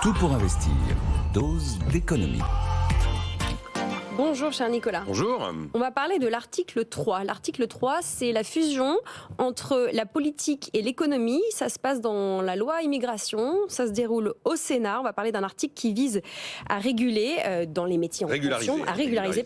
Tout pour investir. Dose d'économie. Bonjour cher Nicolas. Bonjour. On va parler de l'article 3. L'article 3, c'est la fusion entre la politique et l'économie. Ça se passe dans la loi immigration, ça se déroule au Sénat. On va parler d'un article qui vise à réguler dans les métiers en tension, à régulariser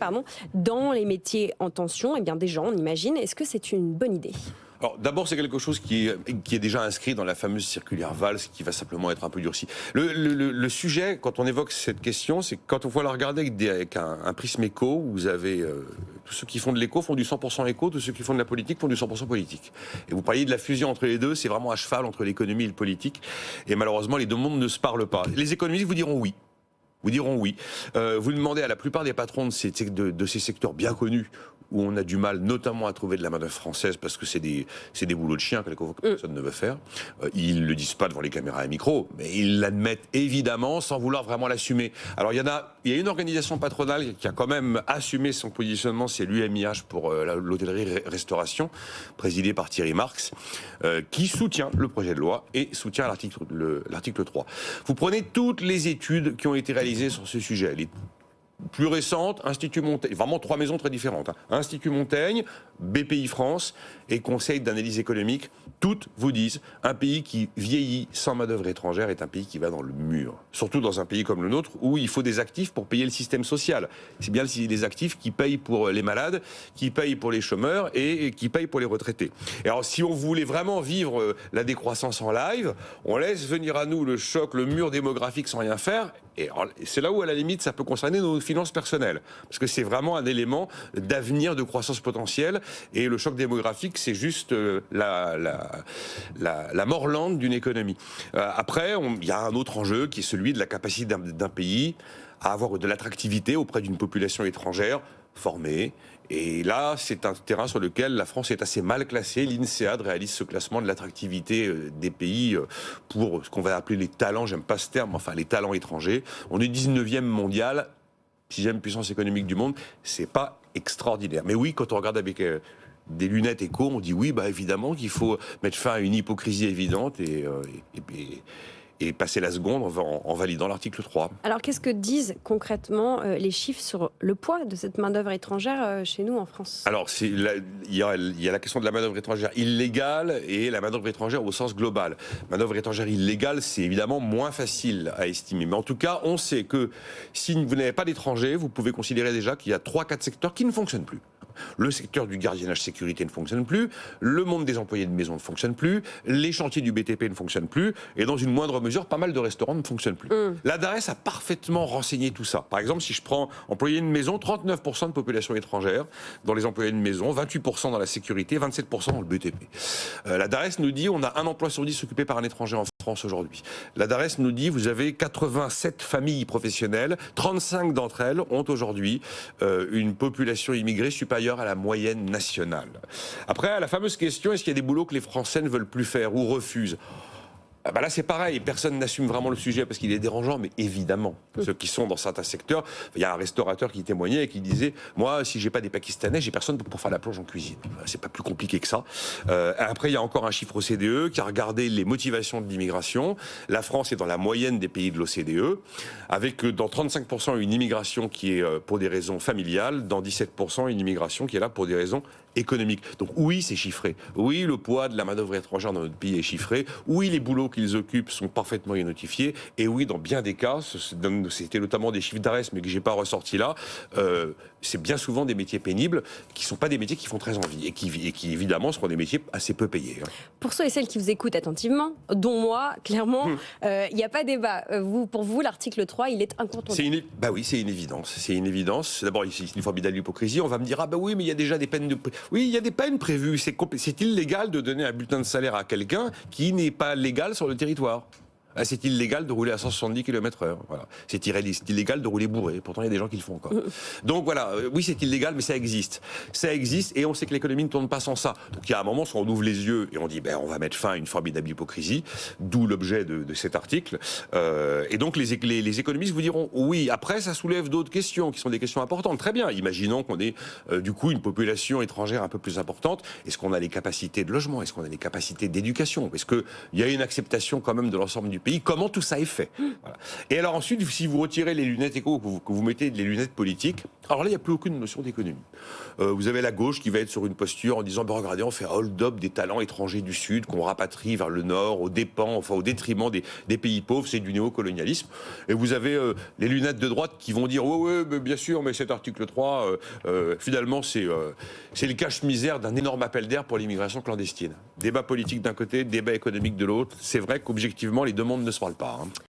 dans les métiers en tension, des gens, on imagine. Est-ce que c'est une bonne idée ? Alors d'abord, c'est quelque chose qui est déjà inscrit dans la fameuse circulaire Valls, qui va simplement être un peu durci. Le sujet, quand on évoque cette question, c'est quand on voit la regarder avec un prisme éco, vous avez tous ceux qui font de l'éco font du 100% éco, tous ceux qui font de la politique font du 100% politique. Et vous parliez de la fusion entre les deux, c'est vraiment à cheval entre l'économie et le politique. Et malheureusement, les deux mondes ne se parlent pas. Les économistes vous diront oui. Vous demandez à la plupart des patrons de ces secteurs bien connus, où on a du mal notamment à trouver de la main-d'œuvre française parce que c'est des boulots de chiens que personne ne veut faire. Ils ne le disent pas devant les caméras à micro, mais ils l'admettent évidemment sans vouloir vraiment l'assumer. Alors il y a une organisation patronale qui a quand même assumé son positionnement, c'est l'UMIH pour l'hôtellerie-restauration, présidée par Thierry Marx, qui soutient le projet de loi et soutient l'article 3. Vous prenez toutes les études qui ont été réalisées sur ce sujet. Les plus récentes, Institut Montaigne, vraiment trois maisons très différentes. Institut Montaigne, BPI France et Conseil d'analyse économique, toutes vous disent un pays qui vieillit sans main-d'œuvre étrangère est un pays qui va dans le mur. Surtout dans un pays comme le nôtre où il faut des actifs pour payer le système social. C'est bien les actifs qui payent pour les malades, qui payent pour les chômeurs et qui payent pour les retraités. Et alors si on voulait vraiment vivre la décroissance en live, on laisse venir à nous le choc, le mur démographique sans rien faire. Et c'est là où, à la limite, ça peut concerner nos finances personnelles. Parce que c'est vraiment un élément d'avenir, de croissance potentielle. Et le choc démographique, c'est juste la mort lente d'une économie. Après, il y a un autre enjeu qui est celui de la capacité d'un pays à avoir de l'attractivité auprès d'une population étrangère formée. Et là, c'est un terrain sur lequel la France est assez mal classée. L'INSEAD réalise ce classement de l'attractivité des pays pour ce qu'on va appeler les talents, j'aime pas ce terme, enfin les talents étrangers. On est 19e mondial, 6e puissance économique du monde, c'est pas extraordinaire. Mais oui, quand on regarde avec des lunettes éco, on dit oui, évidemment qu'il faut mettre fin à une hypocrisie évidente et passer la seconde en validant l'article 3. Alors qu'est-ce que disent concrètement les chiffres sur le poids de cette main-d'œuvre étrangère chez nous en France ? Alors il y a la question de la main-d'œuvre étrangère illégale et la main-d'œuvre étrangère au sens global. Main-d'œuvre étrangère illégale, c'est évidemment moins facile à estimer. Mais en tout cas, on sait que si vous n'avez pas d'étrangers, vous pouvez considérer déjà qu'il y a 3-4 secteurs qui ne fonctionnent plus. Le secteur du gardiennage sécurité ne fonctionne plus, le monde des employés de maison ne fonctionne plus, les chantiers du BTP ne fonctionnent plus, et dans une moindre mesure, pas mal de restaurants ne fonctionnent plus. La DARES a parfaitement renseigné tout ça. Par exemple, si je prends employés de maison, 39% de population étrangère dans les employés de maison, 28% dans la sécurité, 27% dans le BTP. La DARES nous dit on a un emploi sur 10 occupé par un étranger en France aujourd'hui. La DARES nous dit vous avez 87 familles professionnelles, 35 d'entre elles ont aujourd'hui une population immigrée supérieure à la moyenne nationale. Après, la fameuse question, est-ce qu'il y a des boulots que les Français ne veulent plus faire ou refusent ? Là, c'est pareil, personne n'assume vraiment le sujet parce qu'il est dérangeant, mais évidemment, ceux qui sont dans certains secteurs, il y a un restaurateur qui témoignait et qui disait « Moi, si j'ai pas des Pakistanais, j'ai personne pour faire la plonge en cuisine. » C'est pas plus compliqué que ça. Après, il y a encore un chiffre OCDE qui a regardé les motivations de l'immigration. La France est dans la moyenne des pays de l'OCDE, avec dans 35% une immigration qui est pour des raisons familiales, dans 17% une immigration qui est là pour des raisons économiques. Donc oui, c'est chiffré. Oui, le poids de la main-d'œuvre étrangère dans notre pays est chiffré. Oui, les boulots qu'ils occupent sont parfaitement identifiés. Et oui, dans bien des cas, c'était notamment des chiffres d'ARES, mais que j'ai pas ressorti là, c'est bien souvent des métiers pénibles qui sont pas des métiers qui font très envie et qui évidemment seront des métiers assez peu payés. Pour ceux et celles qui vous écoutent attentivement, dont moi, clairement, il n'y a pas débat. Pour vous, l'article 3, il est incontournable. Oui, c'est une évidence. C'est une évidence. D'abord, c'est une formidable hypocrisie. On va me dire, oui, mais il y a déjà des peines Oui, il y a des peines prévues. C'est illégal de donner un bulletin de salaire à quelqu'un qui n'est pas légal sur le territoire. C'est illégal de rouler à 170 km/h. Voilà. C'est illégal de rouler bourré. Pourtant, il y a des gens qui le font encore. Donc voilà, oui, c'est illégal, mais ça existe. Ça existe et on sait que l'économie ne tourne pas sans ça. Donc il y a un moment, soit on ouvre les yeux et on dit, on va mettre fin à une formidable hypocrisie, d'où l'objet de cet article. Et donc les économistes vous diront, oui, après ça soulève d'autres questions qui sont des questions importantes. Très bien, imaginons qu'on ait du coup une population étrangère un peu plus importante. Est-ce qu'on a les capacités de logement ? Est-ce qu'on a les capacités d'éducation ? Est-ce qu'il y a une acceptation quand même de l'ensemble du pays, comment tout ça est fait. Voilà. Et alors ensuite, si vous retirez les lunettes éco, que vous mettez les lunettes politiques, alors là, il n'y a plus aucune notion d'économie. Vous avez la gauche qui va être sur une posture en disant, regardez, on fait un hold-up des talents étrangers du Sud, qu'on rapatrie vers le Nord, au détriment des pays pauvres, c'est du néocolonialisme. Et vous avez les lunettes de droite qui vont dire, ouais, bien sûr, mais cet article 3, finalement, c'est le cache-misère d'un énorme appel d'air pour l'immigration clandestine. Débat politique d'un côté, débat économique de l'autre. C'est vrai qu'objectivement, les deux mondes ne se parlent pas.